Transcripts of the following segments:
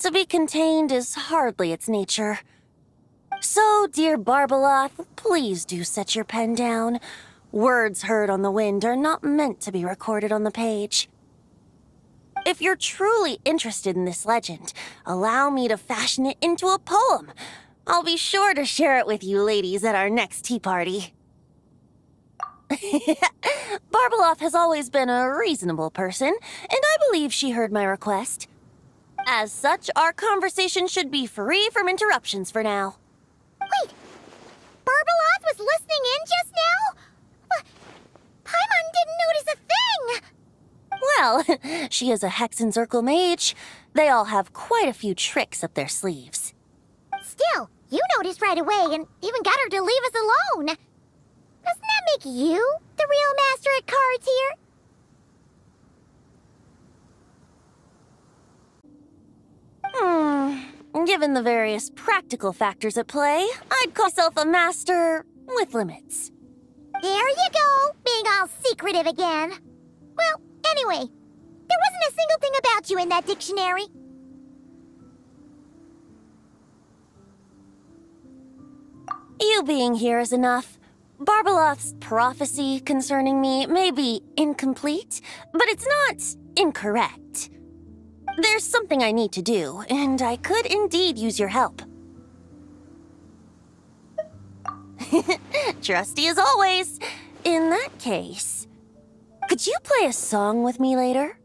To be contained is hardly its nature. So, dear Barbeloth, please do set your pen down. Words heard on the wind are not meant to be recorded on the page. If you're truly interested in this legend, allow me to fashion it into a poem. I'll be sure to share it with you ladies at our next tea party. Barbeloth has always been a reasonable person, and I believe she heard my request. As such, our conversation should be free from interruptions for now. Wait! Barbeloth was listening in just now? Paimon didn't notice a thing! Well, she is a Hex and Circle mage. They all have quite a few tricks up their sleeves. Still, you noticed right away and even got her to leave us alone. Doesn't that make you the real master at cards here? Given the various practical factors at play, I'd call myself a master with limits. There you go, being all secretive again. Well, anyway, there wasn't a single thing about you in that dictionary. You being here is enough. Barbeloth's prophecy concerning me may be incomplete, but it's not incorrect. There's something I need to do, and I could indeed use your help. Trusty as always. In that case, could you play a song with me later?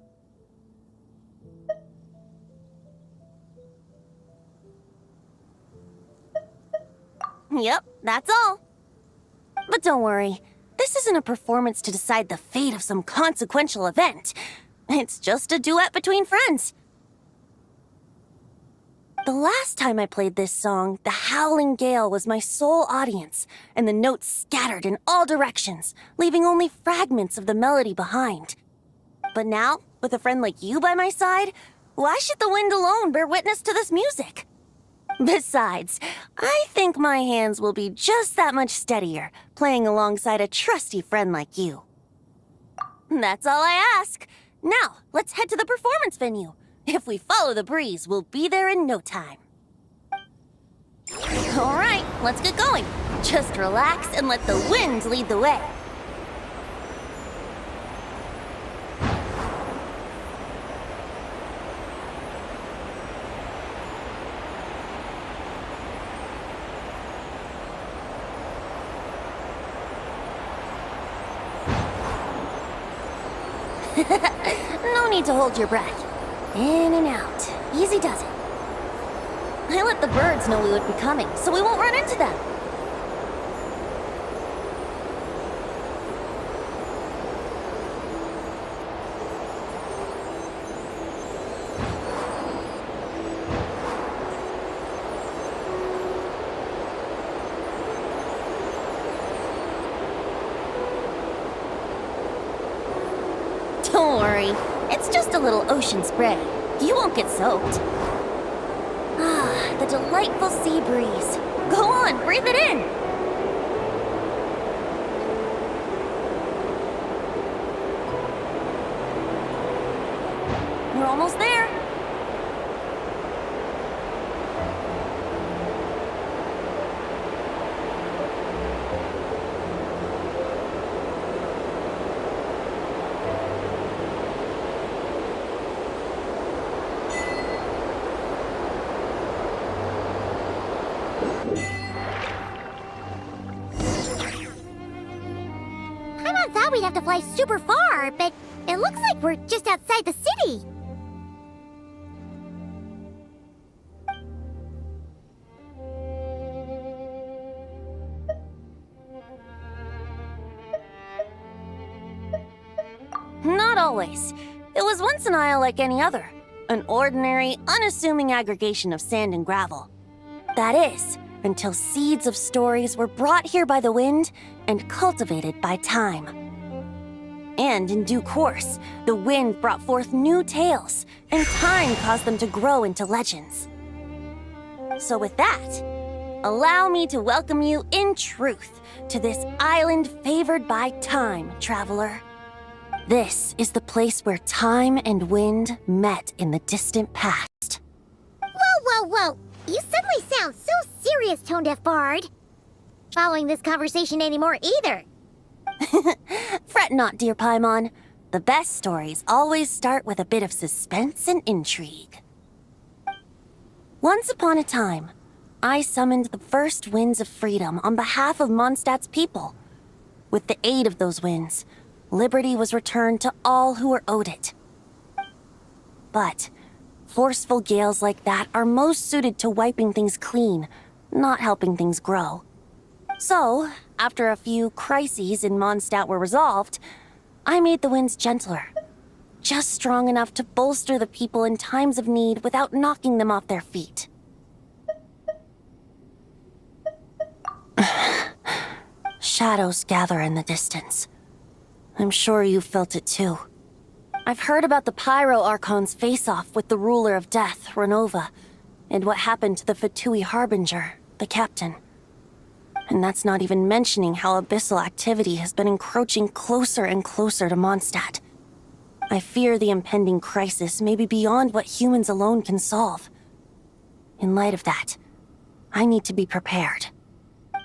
Yep, that's all. But don't worry, this isn't a performance to decide the fate of some consequential event. It's just a duet between friends. The last time I played this song, the howling gale was my sole audience, and the notes scattered in all directions, leaving only fragments of the melody behind. But now, with a friend like you by my side, why should the wind alone bear witness to this music? Besides, I think my hands will be just that much steadier, playing alongside a trusty friend like you. That's all I ask. Now, let's head to the performance venue. If we follow the breeze, we'll be there in no time. All right, let's get going. Just relax and let the wind lead the way. No need to hold your breath. In and out. Easy does it. I let the birds know we would be coming, so we won't run into them. Don't worry. It's just a little ocean spray. You won't get soaked. Ah, the delightful sea breeze. Go on, breathe it in. We're almost there. Paimon thought we'd have to fly super far, but it looks like we're just outside the city. Not always. It was once an isle like any other. An ordinary, unassuming aggregation of sand and gravel. That is, until seeds of stories were brought here by the wind and cultivated by time. And in due course, the wind brought forth new tales, and time caused them to grow into legends. So with that, allow me to welcome you in truth to this island favored by time, traveler. This is the place where time and wind met in the distant past. Well, you suddenly sound so serious, Tone-Deaf Bard. Following this conversation anymore either. Fret not, dear Paimon. The best stories always start with a bit of suspense and intrigue. Once upon a time, I summoned the first winds of freedom on behalf of Mondstadt's people. With the aid of those winds, liberty was returned to all who were owed it. But forceful gales like that are most suited to wiping things clean, not helping things grow. So, after a few crises in Mondstadt were resolved, I made the winds gentler. Just strong enough to bolster the people in times of need without knocking them off their feet. Shadows gather in the distance. I'm sure you felt it too. I've heard about the Pyro Archon's face-off with the ruler of death, Renova, and what happened to the Fatui Harbinger, the captain. And that's not even mentioning how abyssal activity has been encroaching closer and closer to Mondstadt. I fear the impending crisis may be beyond what humans alone can solve. In light of that, I need to be prepared.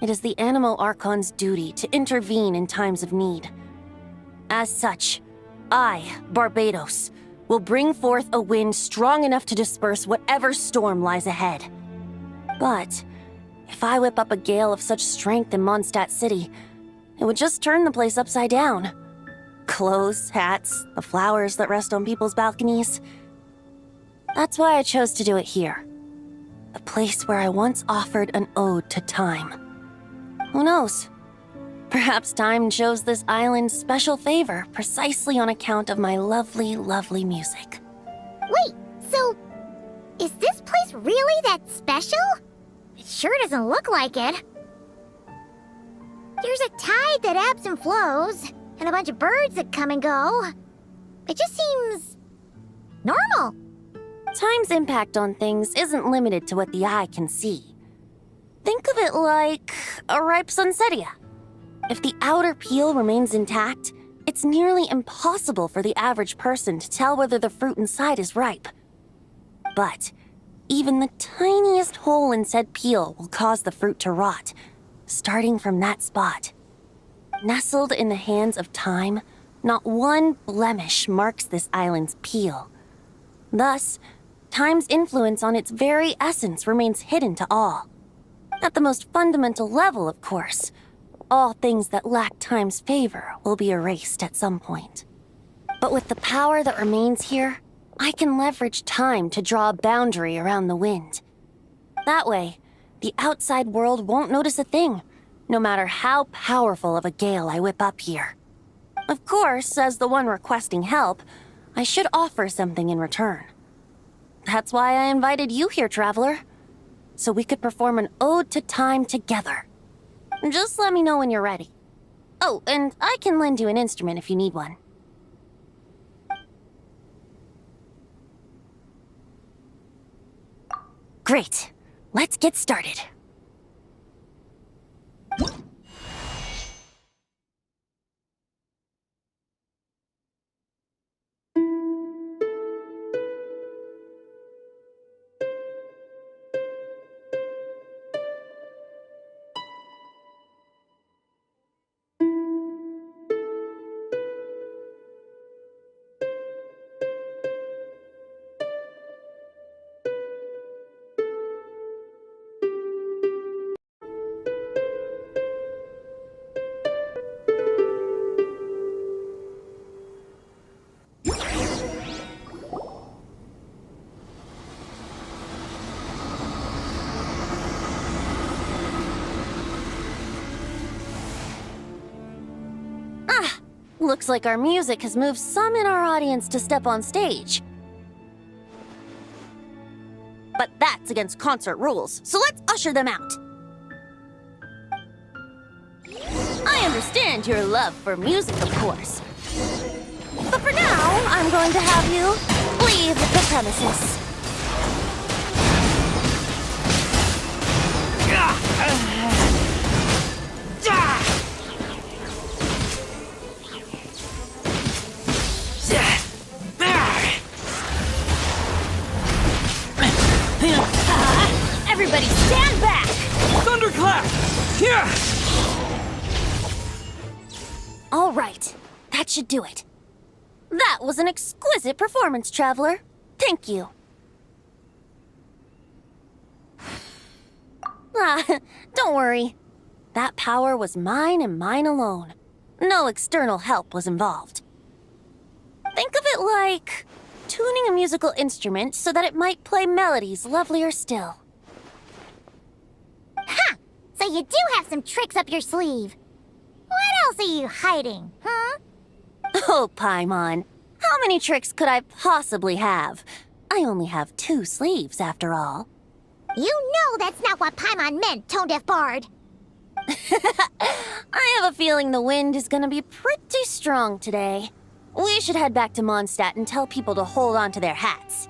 It is the Animo Archon's duty to intervene in times of need. As such, I, Barbados, will bring forth a wind strong enough to disperse whatever storm lies ahead. But if I whip up a gale of such strength in Mondstadt City, it would just turn the place upside down. Clothes, hats, the flowers that rest on people's balconies. That's why I chose to do it here. The place where I once offered an ode to time. Who knows? Perhaps time shows this island special favor precisely on account of my lovely, lovely music. Wait, so is this place really that special? It sure doesn't look like it. There's a tide that ebbs and flows, and a bunch of birds that come and go. It just seems normal. Time's impact on things isn't limited to what the eye can see. Think of it like a ripe sunsetia. If the outer peel remains intact, it's nearly impossible for the average person to tell whether the fruit inside is ripe. But even the tiniest hole in said peel will cause the fruit to rot, starting from that spot. Nestled in the hands of time, not one blemish marks this island's peel. Thus, time's influence on its very essence remains hidden to all. At the most fundamental level, of course, all things that lack time's favor will be erased at some point. But with the power that remains here, I can leverage time to draw a boundary around the wind. That way, the outside world won't notice a thing, no matter how powerful of a gale I whip up here. Of course, as the one requesting help, I should offer something in return. That's why I invited you here, traveler, so we could perform an ode to time together. Just let me know when you're ready. Oh, and I can lend you an instrument if you need one. Great. Let's get started. Looks like our music has moved some in our audience to step on stage. But that's against concert rules, so let's usher them out. I understand your love for music, of course. But for now, I'm going to have you leave the premises. Everybody stand back! Thunderclap! Yeah! All right, that should do it. That was an exquisite performance, Traveler. Thank you. Ah, don't worry. That power was mine and mine alone. No external help was involved. Think of it like tuning a musical instrument so that it might play melodies lovelier still. Ha! So you do have some tricks up your sleeve. What else are you hiding, huh? Oh, Paimon, how many tricks could I possibly have? I only have 2 sleeves, after all. You know that's not what Paimon meant, Tone-Deaf Bard. I have a feeling the wind is gonna be pretty strong today. We should head back to Mondstadt and tell people to hold on to their hats.